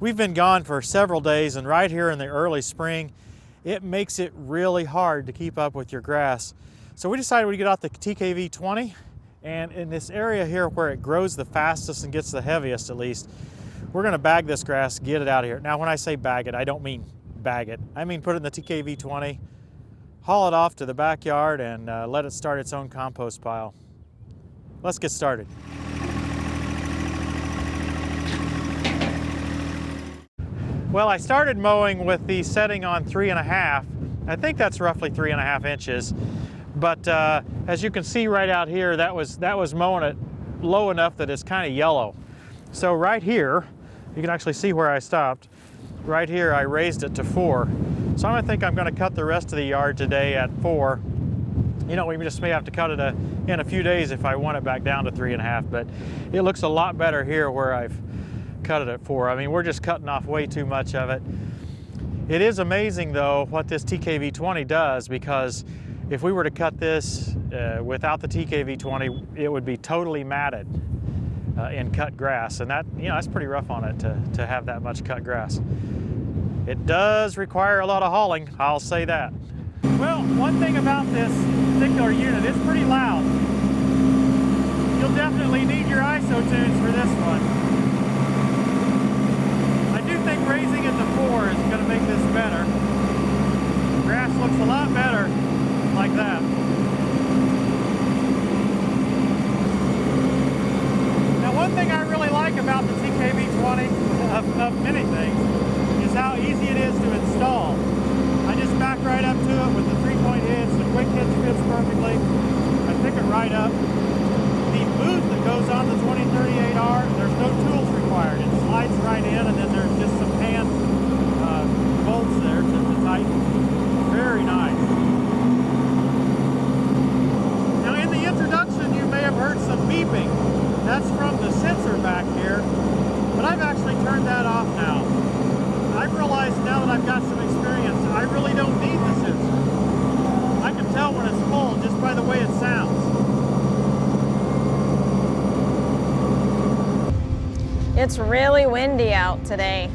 We've been gone for several days, and right here in the early spring, it makes it really hard to keep up with your grass. So we decided we'd get out the TKV20, and in this area here where it grows the fastest and gets the heaviest at least, we're gonna bag this grass, get it out of here. Now when I say bag it, I don't mean bag it. I mean put it in the TKV20, haul it off to the backyard, and let it start its own compost pile. Let's get started. Well, I started mowing with the setting on 3.5. I think that's roughly 3.5 inches. But as you can see right out here, that was mowing it low enough that it's kind of yellow. So right here, you can actually see where I stopped. Right here, I raised it to 4. So I think I'm going to cut the rest of the yard today at 4. You know, we just may have to cut it in a few days if I want it back down to 3.5. But it looks a lot better here where I've cut it at 4. I mean, we're just cutting off way too much of it. It is amazing though what this TKV20 does, because if we were to cut this without the TKV20, it would be totally matted in cut grass, and that, you know, that's pretty rough on it to have that much cut grass. It does require a lot of hauling, I'll say that. Well, one thing about this particular unit, it's pretty loud. You'll definitely need your ISO tunes for this one. I think raising it to 4 is going to make this better. The grass looks a lot better like that. Now, one thing I really like about the TKV20, of many things, is how easy it is to install. I just back right up to it with the 3-point hitch. The quick hitch fits perfectly. I pick it right up. The boot that goes on the 2038R, there's no tools required. It slides right in, and then there's just some hand bolts there to tighten. Very nice. Now in the introduction, you may have heard some beeping. That's from the sensor back here, but I've actually turned that off now. I've realized now that I've got some experience, I really don't need the sensor. I can tell when it's full just by the way it sounds. It's really windy out today.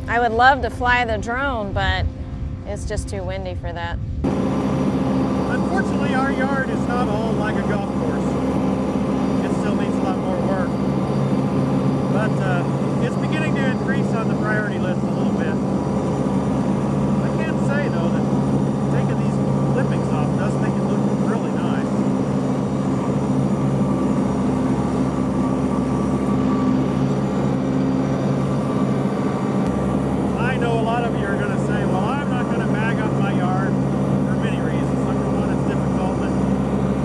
I would love to fly the drone, but it's just too windy for that. Unfortunately, our yard is not all like a golf course. It still needs a lot more work. But it's beginning to increase on the priority list a little bit. I can't say, though, that taking these clippings off does make it look really nice. I know a lot of you are going to say, well, I'm not going to bag up my yard for many reasons. Number one, it's difficult, but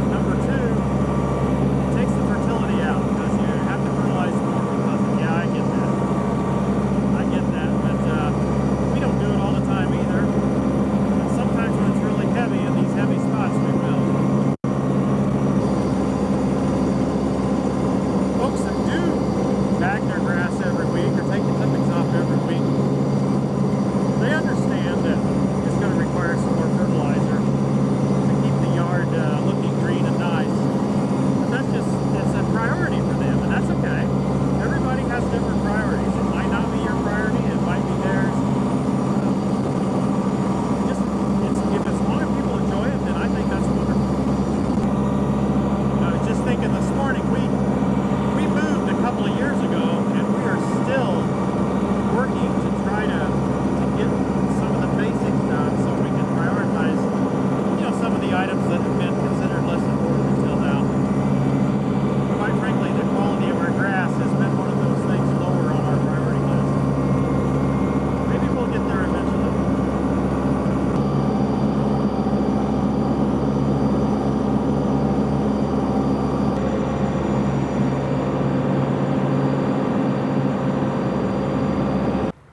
number two, it takes the fertility out because you have to fertilize more because, yeah, I get that. I get that, but we don't do it all the time either. And sometimes when it's really heavy in these heavy spots, we will. Folks that do bag their grass every week or take the clippings off every week, they understand that it's going to require some more fertilizer to keep the yard looking green and nice. But that's just, it's a priority for them, and that's okay. Everybody has different priorities. It might not be your priority, it might be theirs. If as long as people enjoy it, then I think that's wonderful. I was just thinking this morning, we moved a couple of years ago, and we are still working to try to get some of the basics done so we can prioritize, you know, some of the items that have been considered less important until now. Quite frankly, the quality of our grass has been one of those things lower on our priority list. Maybe we'll get there eventually.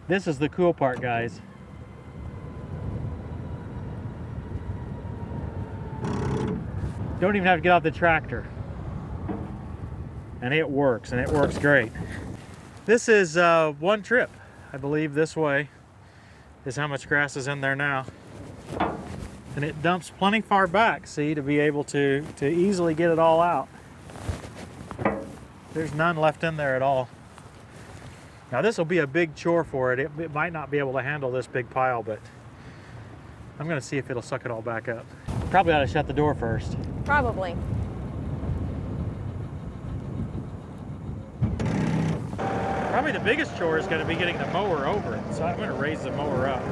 This is the cool part, guys. Don't even have to get off the tractor. And it works, and it works great. This is one trip. I believe this way is how much grass is in there now. And it dumps plenty far back, see, to be able to easily get it all out. There's none left in there at all. Now this will be a big chore for it. It might not be able to handle this big pile, but I'm going to see if it'll suck it all back up. Probably ought to shut the door first. Probably. Probably the biggest chore is going to be getting the mower over it. So I'm going to raise the mower up.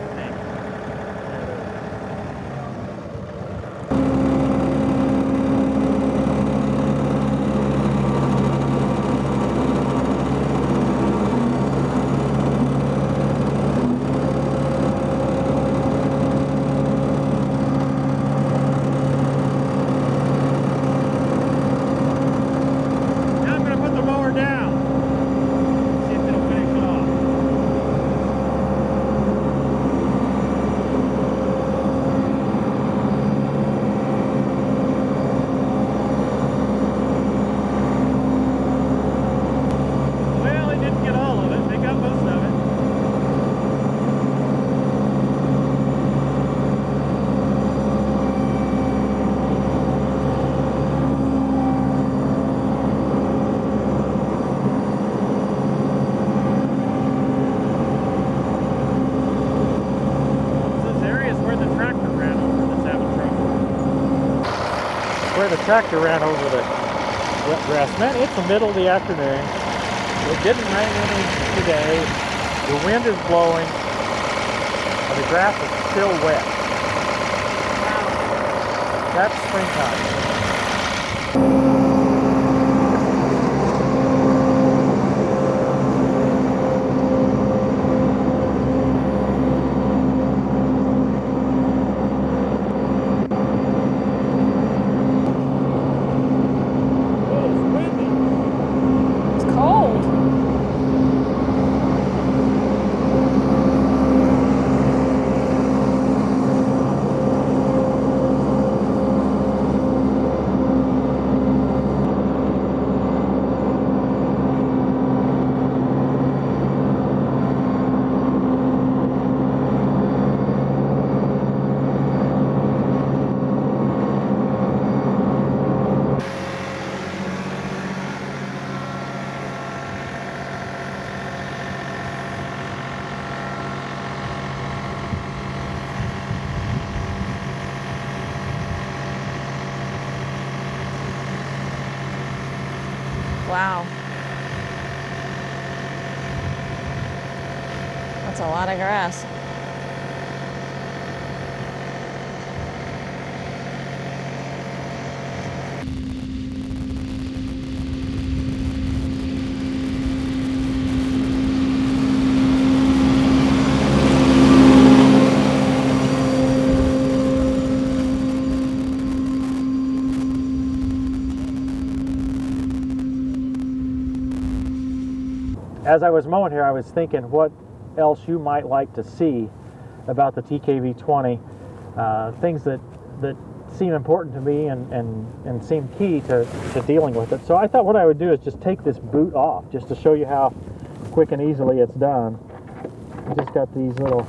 Where the tractor ran over the wet grass. Man, it's the middle of the afternoon. It didn't rain any today. The wind is blowing, and the grass is still wet. Wow. That's springtime. Wow. That's a lot of grass. As I was mowing here, I was thinking what else you might like to see about the TKV20, things that seem important to me and seem key to dealing with it. So I thought what I would do is just take this boot off, just to show you how quick and easily it's done. I just got these little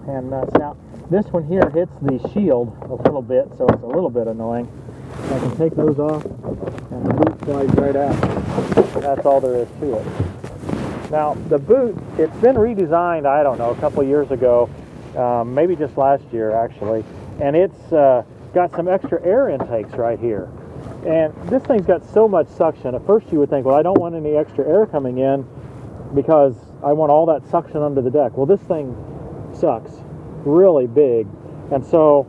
hand nuts. Now, this one here hits the shield a little bit, so it's a little bit annoying. I can take those off, and the boot slides right out. That's all there is to it. Now, the boot, it's been redesigned, I don't know, a couple years ago, maybe just last year actually, and it's got some extra air intakes right here. And this thing's got so much suction. At first you would think, well, I don't want any extra air coming in because I want all that suction under the deck. Well, this thing sucks really big, and so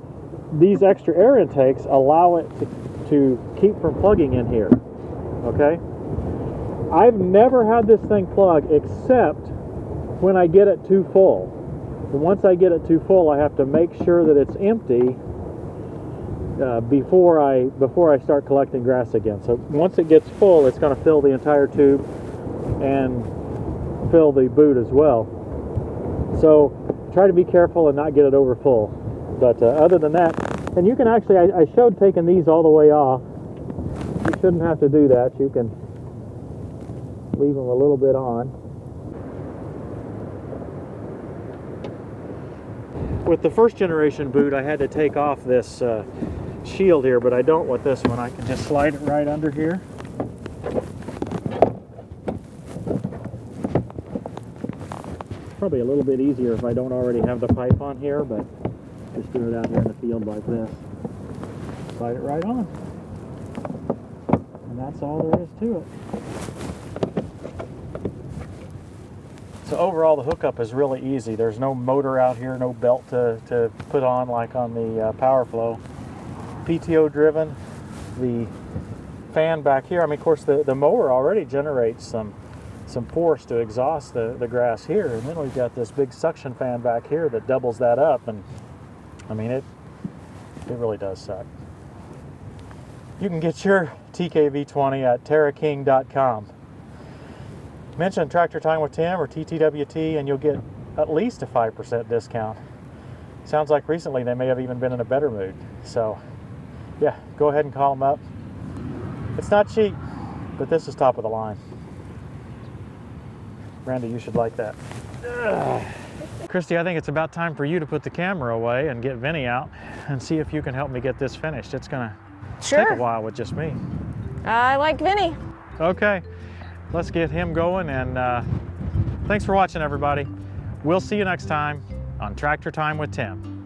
these extra air intakes allow it to keep from plugging in here. Okay? I've never had this thing plug except when I get it too full. And once I get it too full, I have to make sure that it's empty before I start collecting grass again. So once it gets full, it's going to fill the entire tube and fill the boot as well. So try to be careful and not get it over full. But other than that, and you can actually, I showed taking these all the way off. You shouldn't have to do that. You can leave them a little bit on. With the first generation boot, I had to take off this shield here, but I don't with this one. I can just slide it right under here. Probably a little bit easier if I don't already have the pipe on here, but just do it out here in the field like this. Slide it right on. And that's all there is to it. So overall, the hookup is really easy. There's no motor out here, no belt to put on like on the Power Flow. PTO driven. The fan back here, I mean, of course, the mower already generates some force to exhaust the grass here, and then we've got this big suction fan back here that doubles that up, and I mean, it really does suck. You can get your TKV20 at terraking.com. Mention Tractor Time with Tim or TTWT and you'll get at least a 5% discount. Sounds like recently they may have even been in a better mood. So yeah, go ahead and call them up. It's not cheap, but this is top of the line. Randy, you should like that. Ugh. Christy, I think it's about time for you to put the camera away and get Vinny out and see if you can help me get this finished. It's gonna take a while with just me. I like Vinny. Okay, let's get him going, and thanks for watching, everybody. We'll see you next time on Tractor Time with Tim.